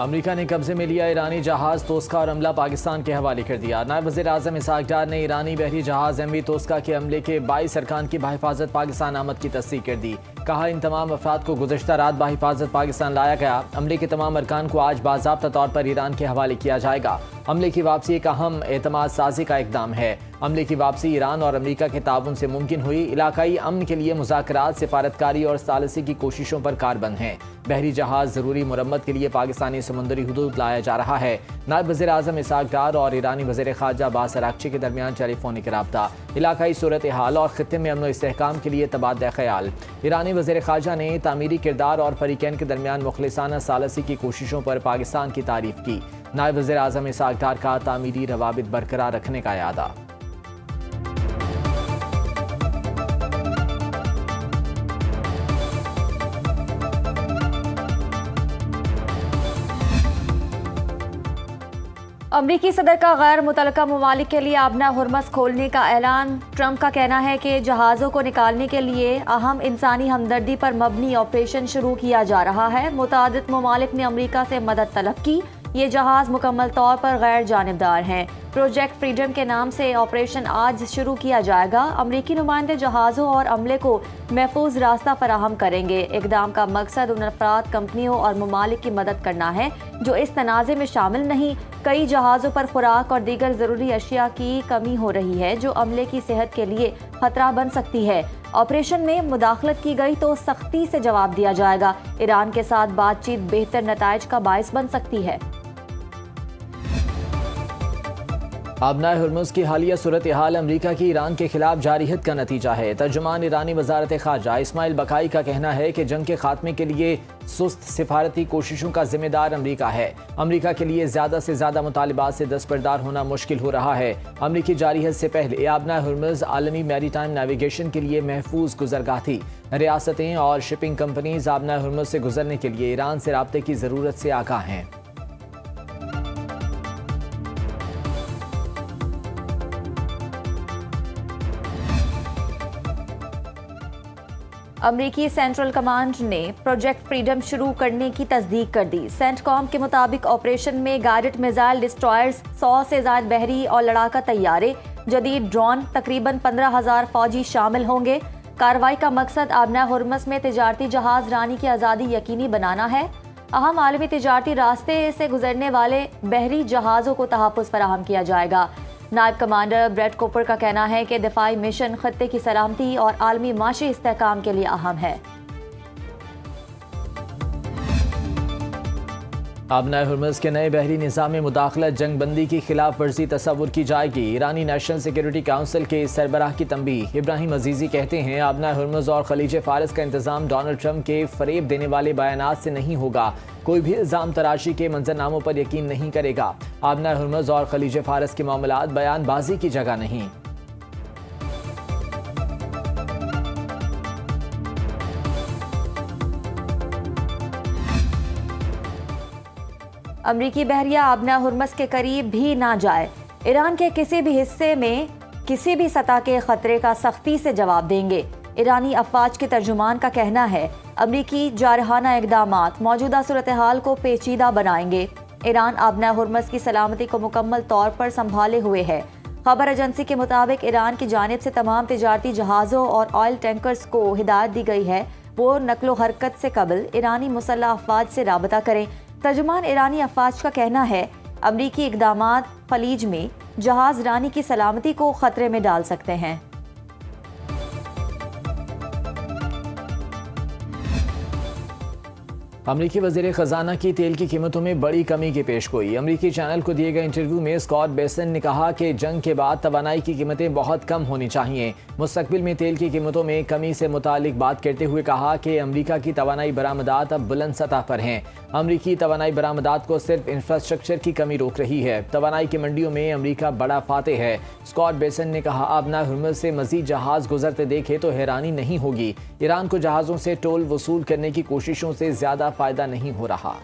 America ने कब्जे में लिया ईरानी जहाज तोस्का और अमला पाकिस्तान के हवाले कर दिया। नायब वज़ीर आज़म इसहाक डार ने ईरानी बहरी जहाज MV तोस्का के अमले के 22 अरकान की बहिफाजत पाकिस्तान आमद की तस्दीक कर दी। कहा, इन तमाम अफराद को गुज़श्ता रात बहिफाजत पाकिस्तान लाया गया। अमले के तमाम अरकान को आज बाज़ाब्ता तौर पर ईरान के हवाले किया जाएगा। अमले की वापसी एक अहम एतमाद साजी का इक़दाम है। अमले की वापसी ईरान और अमेरिका के ताउन से मुमकिन हुई। इलाकाई अमन के लिए मुज़ाकरात, सिफारतकारी और सालसी की कोशिशों पर कारबंद हैं। बहरी जहाज ज़रूरी मुरम्मत के लिए पाकिस्तानी समुद्री हुदूद लाया जा रहा है। नायब वज़ीर आज़म इसहाक डार और ईरानी वज़ीर ख़ारजा अब्बास अराग़ची के दरमियान टेलीफोनिक रब्ता, इलाकाई सूरत हाल और ख़ित्ते में अमन व इस्तेहकाम के लिए तबादला ख़याल। ईरानी वज़ीर ख़ारजा ने तामीरी किरदार और फ़रीक़ैन के दरमियान मुखलिसाना सालसी की कोशिशों पर पाकिस्तान की तारीफ़ की। नायब वज़ीर आज़म इसहाक डार का तामीरी रवाबित बरकरार रखने का इरादा। अमरीकी सदर का गैर मुतल्लका ममालिक के लिए आबना हुर्मस खोलने का ऐलान। ट्रंप का कहना है कि जहाज़ों को निकालने के लिए अहम इंसानी हमदर्दी पर मबनी ऑपरेशन शुरू किया जा रहा है। मुतादिद ममालिक ने अमरीका से मदद तलब की। ये जहाज़ मुकम्मल तौर पर गैर जानिबदार हैं। प्रोजेक्ट फ्रीडम के नाम से ऑपरेशन आज शुरू किया जाएगा। अमरीकी नुमाइंदे जहाज़ों और अमले को महफूज रास्ता फराहम करेंगे। इक़दाम का मकसद उन अफराद, कंपनियों और ममालिक की मदद करना है जो इस तनाज़े में शामिल नहीं। कई जहाज़ों पर खुराक और दीगर ज़रूरी अशिया की कमी हो रही है जो अमले की सेहत के लिए खतरा बन सकती है। ऑपरेशन में मुदाखलत की गई तो सख्ती से जवाब दिया जाएगा। ईरान के साथ बातचीत बेहतर नताइज का बायस बन सकती है। आबनाए हुर्मुज़ की हालिया सूरत हाल अमरीका की ईरान के खिलाफ जारियत का नतीजा है। तर्जुमान ईरानी वजारत ख़ारजा इस्माइल बकाई का कहना है कि जंग के खात्मे के लिए सुस्त सिफारती कोशिशों का जिम्मेदार अमरीका है। अमरीका के लिए ज़्यादा से ज़्यादा मुतालिबात से दस्तबरदार होना मुश्किल हो रहा है। अमरीकी जारियत से पहले आबनाए हुर्मुज़ आलमी मैरीटाइम नेविगेशन के लिए महफूज गुजरगाह थी। रियासतें और शिपिंग कंपनीज आबनाए हुर्मुज़ से गुजरने के लिए ईरान से राब्ते की ज़रूरत से आगाह हैं। अमरीकी सेंट्रल कमांड ने प्रोजेक्ट फ्रीडम शुरू करने की तस्दीक कर दी। सेंटकॉम के मुताबिक ऑपरेशन में गाइडेड मिसाइल डिस्ट्रॉयर्स, 100 से ज़ायद बहरी और लड़ाका तैयारे, जदीद ड्रोन, तकरीबन 15,000 फौजी शामिल होंगे। कार्रवाई का मकसद आबनाए हुर्मुज़ में तिजारती जहाज रानी की आज़ादी यकीनी बनाना है। अहम आलमी तिजारती रास्ते से गुजरने वाले बहरी जहाज़ों को तहफ़्फ़ुज़ फराहम किया जाएगा। नायब कमांडर ब्रेट कूपर का कहना है कि दिफाई मिशन खत्ते की सलामती और आलमी माशी इस्तेहकाम के लिए अहम है। आबनाए हुर्मुज़ के नए बहरी निज़ाम में मुदाखलत जंग बंदी की खिलाफ वर्जी तस्वुर की जाएगी। ईरानी नेशनल सिक्योरिटी काउंसिल के सरबराह की तंबीह। इब्राहिम अजीज़ी कहते हैं, आबनाए हुर्मुज़ और खलीज फारस का इंतज़ाम डोनाल्ड ट्रंप के फरेब देने वाले बयानात से नहीं होगा। कोई भी इल्ज़ाम तराशी के मंजरनामों पर यकीन नहीं करेगा। आबनाए हुर्मुज़ और खलीज फारस के मामलात बयानबाजी की जगह नहीं। अमरीकी बहरिया आबनाए हुर्मुज़ के करीब भी ना जाए। ईरान के किसी भी हिस्से में किसी भी सतह के खतरे का सख्ती से जवाब देंगे। ईरानी अफवाज के तर्जुमान का कहना है, अमरीकी जारहाना इक़दामात मौजूदा सूरत हाल को पेचीदा बनाएंगे। ईरान आबनाए हुर्मुज़ की सलामती को मुकम्मल तौर पर संभाले हुए है। खबर एजेंसी के मुताबिक ईरान की जानिब से तमाम तिजारती जहाज़ों और ऑयल टैंकर्स को हिदायत दी गई है वो नकलो हरकत से कबल ईरानी मुसल्लह अफवाज से राबता करें। तर्जुमान ईरानी अफवाज का कहना है, अमरीकी इक़दामात खलीज में जहाज़ रानी की सलामती को खतरे में डाल सकते हैं। अमरीकी वज़ीर ख़जाना की तेल की कीमतों में बड़ी कमी की पेशगोई। अमरीकी चैनल को दिए गए इंटरव्यू में स्कॉट बेसन ने कहा कि जंग के बाद तवानाई की कीमतें बहुत कम होनी चाहिए। मुस्तकबिल में तेल की कीमतों में कमी से मुतालिक बात करते हुए कहा कि अमरीका की तवानाई बरामदात अब बुलंद सतह पर हैं। अमरीकी तवानाई बरामदात को सिर्फ इंफ्रास्ट्रक्चर की कमी रोक रही है। तवानाई की मंडियों में अमरीका बड़ा फातेह है। स्कॉट बेसन ने कहा, आबनाए हुर्मुज़ से मजीद जहाज़ गुजरते देखे तो हैरानी नहीं होगी। ईरान को जहाज़ों से टोल वसूल करने की कोशिशों से ज़्यादा फ़ायदा नहीं हो रहा।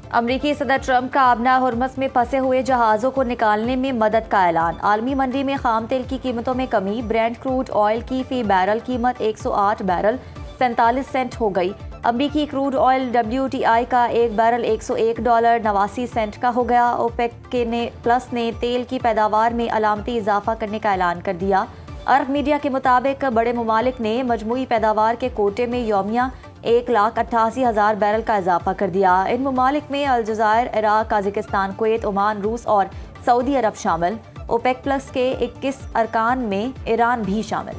अमरीकी सदर ट्रंप का आबना हुर्मस में फंसे हुए जहाज़ों को निकालने में मदद का ऐलान। आलमी मंडी में खाम तेल की कीमतों में कमी। ब्रेंट क्रूड ऑयल की फी बैरल कीमत 108 बैरल 45 सेंट हो गई। अमरीकी क्रूड ऑयल WTI का एक बैरल $101.89 का हो गया। ओपेक के प्लस ने तेल की पैदावार में अलामती इजाफा करने का ऐलान कर दिया। अरब मीडिया के मुताबिक बड़े ममालिक ने मजमूई पैदावार के कोटे में यौमिया 1,88,000 बैरल का इजाफा कर दिया। इन ममालिक में अलजायर, इराक, काज़ाकिस्तान, कुवैत, ओमान, रूस और सऊदी अरब शामिल। ओपेक प्लस के 21 अरकान में ईरान भी शामिल।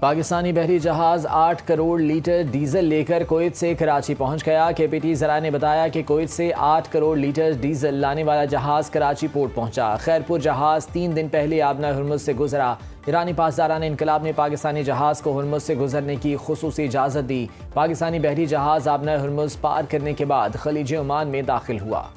पाकिस्तानी बहरी जहाज 8 करोड़ लीटर डीजल लेकर कुवैत से कराची पहुंच गया। KPT ज़रा ने बताया कि कुवैत से 8 करोड़ लीटर डीजल लाने वाला जहाज कराची पोर्ट पहुंचा। खैरपुर जहाज 3 दिन पहले आबना हुर्मुज़ से गुजरा। ईरानी पासदारान इनकलाब ने पाकिस्तानी जहाज को हुर्मुज़ से गुजरने की खुसूसी इजाज़त दी। पाकिस्तानी बहरी जहाज आबना हुर्मुज़ पार करने के बाद खलीज ओमान में दाखिल हुआ।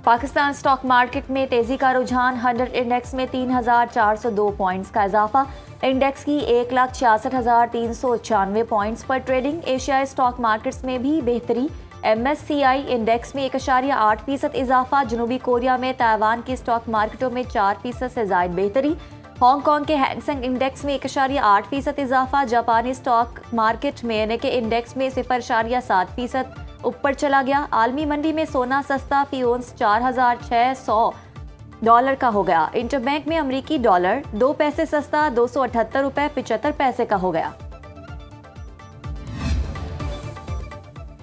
पाकिस्तान स्टॉक मार्केट में तेजी का रुझान। 100 इंडेक्स में 3,402 पॉइंट्स का इजाफा। इंडेक्स की 1,66,396 पॉइंट्स पर ट्रेडिंग। एशियाई स्टॉक मार्केट्स में भी बेहतरी। MSCI इंडेक्स में 1.8% इजाफा। जनूबी कोरिया में ताइवान की स्टॉक मार्केटों में 4% से जायद बेहतरी। हांगकांग के हैंगसेंग इंडेक्स में 1.8% इजाफा। जापानी स्टॉक मार्केट में NK इंडेक्स में 0.7% ऊपर चला गया। आलमी मंडी में सोना सस्ता फी औंस $4,600 का हो गया। इंटरबैंक में अमरीकी डॉलर 2 पैसे सस्ता $278.75 का हो गया।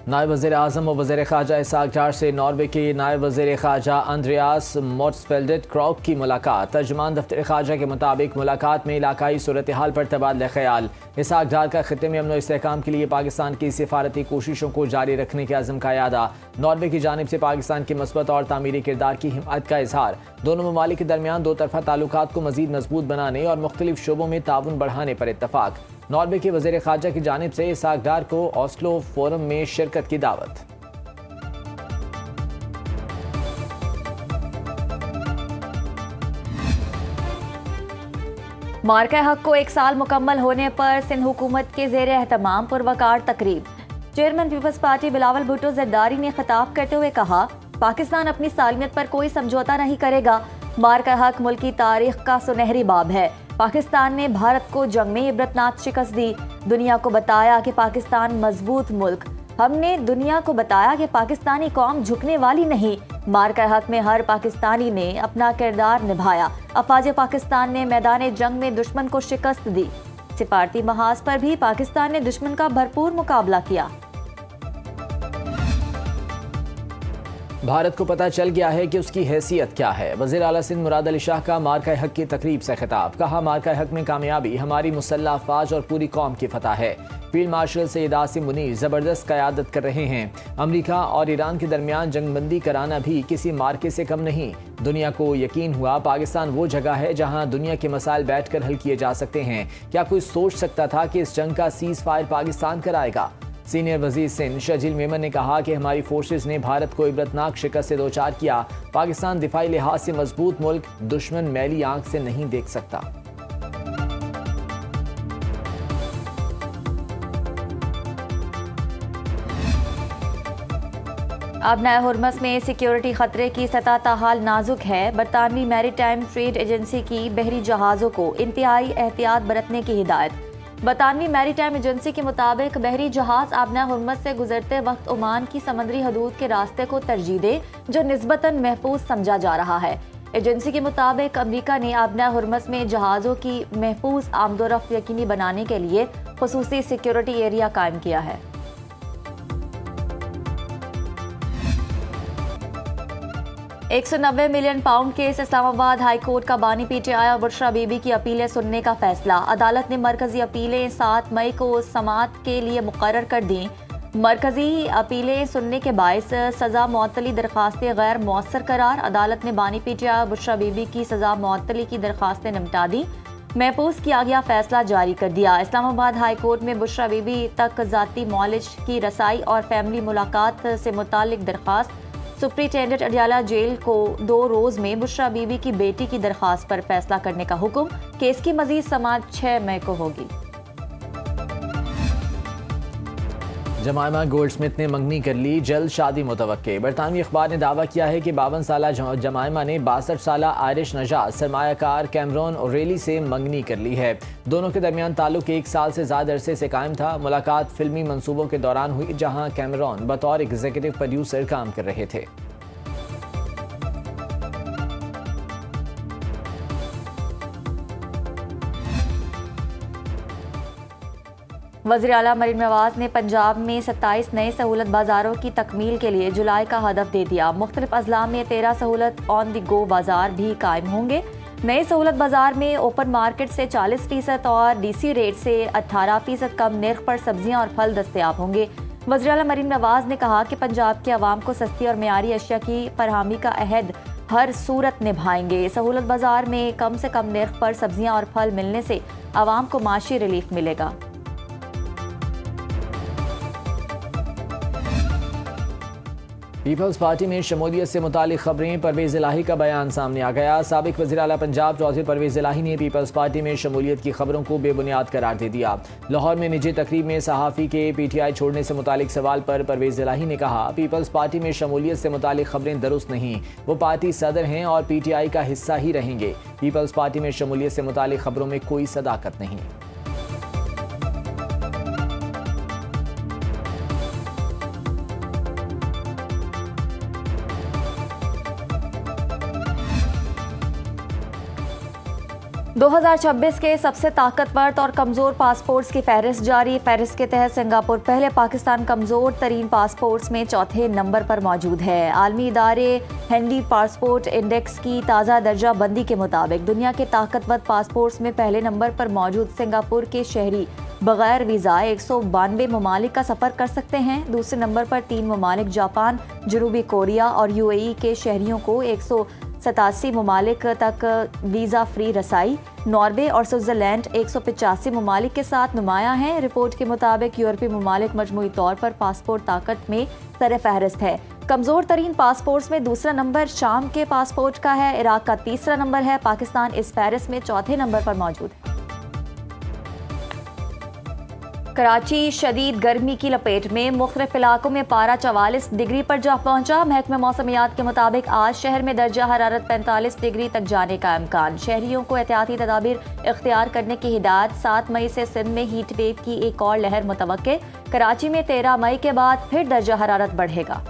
नायब वज़ीर आज़म और वज़ीर ख़ारजा इसहाक डार से नॉर्वे के नायब वज़ीर ख़ारजा अंद्रेयास मोट्सफेल्डेट क्रॉक की मुलाकात। तर्जुमान दफ्तर ख़ारजा के मुताबिक मुलाकात में इलाकाई सूरत हाल पर तबादला ख्याल। इसहाक डार का खित्ते में अमन व इस्तेहकाम के लिए पाकिस्तान की सिफारती कोशिशों को जारी रखने के अज़्म का यादा। नॉर्वे की जानिब से पाकिस्तान के मस्बत और तामीरी किरदार की हिमायत का इजहार। दोनों ममालिक के दरमियान दो तरफा ताल्लुकात को मज़ीद मजबूत बनाने और मुख्तलिफ शोबों में ताउन बढ़ाने पर इत्तफाक। नॉर्वे के वज़ीर ख़ारजा की जानिब से इसहाक डार को ऑस्लो फोरम में शिरकत की दावत। मार्का हक को 1 साल मुकम्मल होने पर सिंध हुकूमत के ज़ेर एहतमाम पुरवकार तकरीब। Chairman Peoples Party Bilawal Bhutto Zardari ने खिताब करते हुए कहा, पाकिस्तान अपनी सालमियत पर कोई समझौता नहीं करेगा। मार्का हक मुल्क की तारीख का सुनहरी बाब है। पाकिस्तान ने भारत को जंग में इबरतनाक शिकस्त दी। दुनिया को बताया कि पाकिस्तान मजबूत मुल्क। हमने दुनिया को बताया कि पाकिस्तानी कौम झुकने वाली नहीं। मार्का हक में हर पाकिस्तानी ने अपना किरदार निभाया। अफवाज पाकिस्तान ने मैदान जंग में दुश्मन को शिकस्त दी। सिफारती महाज पर भी पाकिस्तान ने दुश्मन का भरपूर मुकाबला किया। भारत को पता चल गया है कि उसकी हैसियत क्या है। वज़ीर आला सिंध मुराद अली शाह का मार्का हक की तकरीब से खिताब। कहा, मार्का हक में कामयाबी हमारी मुसल्लह अफवाज और पूरी कौम की फतह है। फील्ड मार्शल सैयद आसिम मुनीर ज़बरदस्त क़यादत कर रहे हैं। अमरीका और ईरान के दरमियान जंगबंदी कराना भी किसी मार्के से कम नहीं। दुनिया को यकीन हुआ पाकिस्तान वो जगह है जहां दुनिया के मसाइल बैठकर हल किए जा सकते हैं। क्या कोई सोच सकता था कि इस जंग का सीज़ फायर पाकिस्तान कराएगा। सीनियर वजीर सिंध शजील मेमन ने कहा कि हमारी फोर्सेस ने भारत को इबरतनाक शिकस्त से दोचार किया। पाकिस्तान दिफाई लिहाज से मजबूत मुल्क, दुश्मन मैली आंख से नहीं देख सकता। अब नया हुर्मस में सिक्योरिटी खतरे की सतह ताहाल नाजुक है। बरतानवी मैरीटाइम ट्रेड एजेंसी की बहरी जहाज़ों को इंतहाई एहतियात बरतने की हिदायत। बरतानवी मैरीटाइम एजेंसी के मुताबिक बहरी जहाज आबना हुर्मस से गुजरते वक्त ओमान की समुद्री हदूद के रास्ते को तरजीह दे, जो निस्बतन महफूज समझा जा रहा है। एजेंसी के मुताबिक अमरीका ने आबना हुर्मस में जहाज़ों की महफूज आमदोरफ्त यकीनी बनाने के लिए खुसूसी सिक्योरिटी एरिया कायम किया है। £190 million case. Islamabad high court का बानी PTI और बुशरा बीबी की अपीलें सुनने का फैसला। अदालत ने मरकजी अपीलें 7 मई को समाअत के लिए मुकर्रर कर दी। मरकजी अपीलें सुनने के बायस सज़ा मुअत्तली दरख्वास्तें गैर मौसर करार। अदालत ने बानी PTI और बुशरा बीबी की सज़ा मुअत्तली की दरख्वास्तें निपटा दी। महफूज किया गया फैसला जारी कर दिया। इस्लामाबाद हाई कोर्ट में बुशरा बीबी तक ज़ाती मौलिज की रसाई और फैमिली मुलाकात से मुतालिक दरख्वास्त सुप्रिंटेंडेंट अडियाला जेल को 2 रोज में बुशरा बीबी की बेटी की दरखास्त पर फैसला करने का हुक्म। केस की मजीद समाअत 6 मई को होगी। जमाइमा गोल्डस्मिथ ने मंगनी कर ली, जल्द शादी मुतवक्के। बरतानवी अखबार ने दावा किया है कि 52 साला जमाइमा ने 62 साला आयरिश नजात सरमायाकार कैमरॉन ओरेली से मंगनी कर ली है। दोनों के दरमियान ताल्लुक 1 साल से ज्यादा अरसे से कायम था। मुलाकात फिल्मी मंसूबों के दौरान हुई, जहां कैमरॉन बतौर एग्जीक्यूटिव प्रोड्यूसर काम कर रहे थे। वज़ीर आला मरीम नवाज ने पंजाब में 27 नए सहूलत बाज़ारों की तकमील के लिए जुलाई का हदफ दे दिया। मुख्तलिफ अजला में 13 सहूलत ऑन द गो बाजार भी कायम होंगे। नए सहूलत बाजार में ओपन मार्केट से 40% और DC रेट से 18% कम निर्ख पर सब्जियां और फल दस्तयाब होंगे। वज़ीर आला मरीम नवाज ने कहा कि पंजाब के अवाम को सस्ती और मेयारी अशिया की फरहमी का अहद हर सूरत निभाएंगे। सहूलत बाजार में कम से कम निर्ख पर सब्जियां और फल मिलने से अवाम को माशी रिलीफ मिलेगा। पीपल्स पार्टी में शमूलियत से मुतालिक खबरें, परवेज़ इलाही का बयान सामने आ गया। साबिक वज़ीर आला पंजाब चौधरी परवेज़ इलाही ने पीपल्स पार्टी में शमूलियत की खबरों को बेबुनियाद करार दे दिया। लाहौर में निजी तकरीब में सहाफ़ी के PTI छोड़ने से मुतालिक सवाल पर परवेज़ इलाही ने कहा, पीपल्स पार्टी में शमूलियत से मुतालिक खबरें दुरुस्त नहीं। वो पार्टी सदर हैं और PTI का हिस्सा ही रहेंगे। पीपल्स पार्टी में शमूलियत से मुतालिक खबरों में कोई सदाकत नहीं। दो 2026 के सबसे ताकतवर और कमज़ोर पासपोर्ट्स की फहरिस्त जारी। फहरिस्त के तहत सिंगापुर पहले पाकिस्तान कमज़ोर तरीन पासपोर्ट्स में चौथे नंबर पर मौजूद है। आलमी इदारे हैंडी पासपोर्ट इंडेक्स की ताज़ा दर्जा बंदी के मुताबिक दुनिया के ताकतवर पासपोर्ट्स में पहले नंबर पर मौजूद सिंगापुर के शहरी बगैर वीज़ा 192 ममालिक का सफ़र कर सकते हैं। दूसरे नंबर पर 3 ममालिक जापान, जनूबी कोरिया और UAE के शहरियों को 187 ममालिक तक वीज़ा फ्री रसाई। नॉर्वे और स्विट्ज़रलैंड 185 ममालिक के साथ नुमायां हैं। रिपोर्ट के मुताबिक यूरोपीय ममालिक मजमूई तौर पर पासपोर्ट ताकत में सर फहरिस्त है। कमज़ोर तरीन पासपोर्ट्स में दूसरा नंबर शाम के पासपोर्ट का है। इराक का तीसरा नंबर है। पाकिस्तान इस फहरिस्त में चौथे नंबर पर मौजूद है। कराची शदीद गर्मी की लपेट में, मुख्तलिफ इलाकों में पारा 44 डिग्री पर जा पहुंचा। महकमे मौसमियात के मुताबिक आज शहर में दर्जा हरारत 45 डिग्री तक जाने का इम्कान। शहरियों को एहतियाती तदाबीर इख्तियार करने की हिदायत। 7 मई से सिंध में हीट वेव की एक और लहर मुतवक्के। कराची में 13 मई के बाद फिर दर्जा हरारत बढ़ेगा।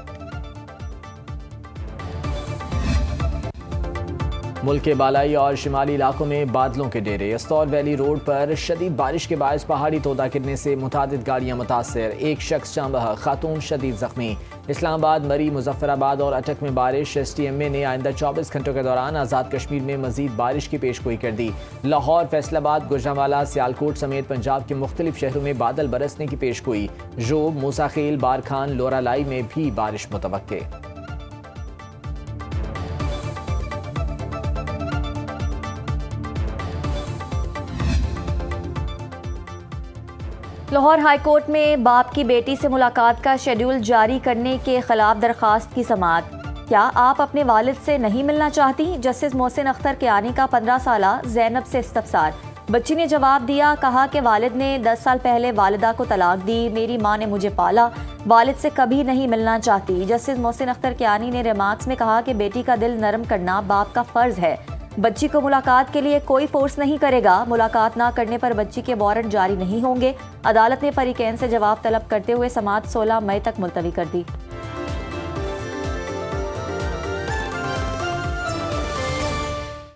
मुल्क के बालाई और शिमाली इलाकों में बादलों के डेरे। अस्तौर वैली रोड पर शदीद बारिश के बायस पहाड़ी तोदा गिरने से मुतादिद गाड़ियां मुतासर। एक शख्स जांबह, खातून शदीद जख्मी। इस्लामाबाद, मरी, मुजफ्फराबाद और अटक में बारिश। STMA ने आइंदा 24 घंटों के दौरान आज़ाद कश्मीर में मजीद बारिश की पेशगोई कर दी। लाहौर, फैसलाबाद, गुजरांवाला, सियालकोट समेत पंजाब के मुख्तलिफ शहरों में बादल बरसने की पेशगोई। जोब, मूसाखेल, बारखान, लोरालाई में भी बारिश मुतवक्के। लाहौर हाईकोर्ट में बाप की बेटी से मुलाकात का शेड्यूल जारी करने के खिलाफ दरखास्त की समाअत। क्या आप अपने वालिद से नहीं मिलना चाहती? जस्टिस मोहसिन अख्तर कियानी का 15 साला जैनब से इस्तफसार। बच्ची ने जवाब दिया, कहा कि वालिद ने 10 साल पहले वालिदा को तलाक दी। मेरी माँ ने मुझे पाला, वालिद से कभी नहीं मिलना चाहती। जस्टिस मोहसिन अख्तर कियानी ने रिमार्क्स में कहा कि बेटी का दिल नरम करना बाप का फर्ज है। बच्ची को मुलाकात के लिए कोई फोर्स नहीं करेगा। मुलाकात ना करने पर बच्ची के वारंट जारी नहीं होंगे। अदालत ने फरीकैन से जवाब तलब करते हुए समाअत 16 मई तक मुलतवी कर दी।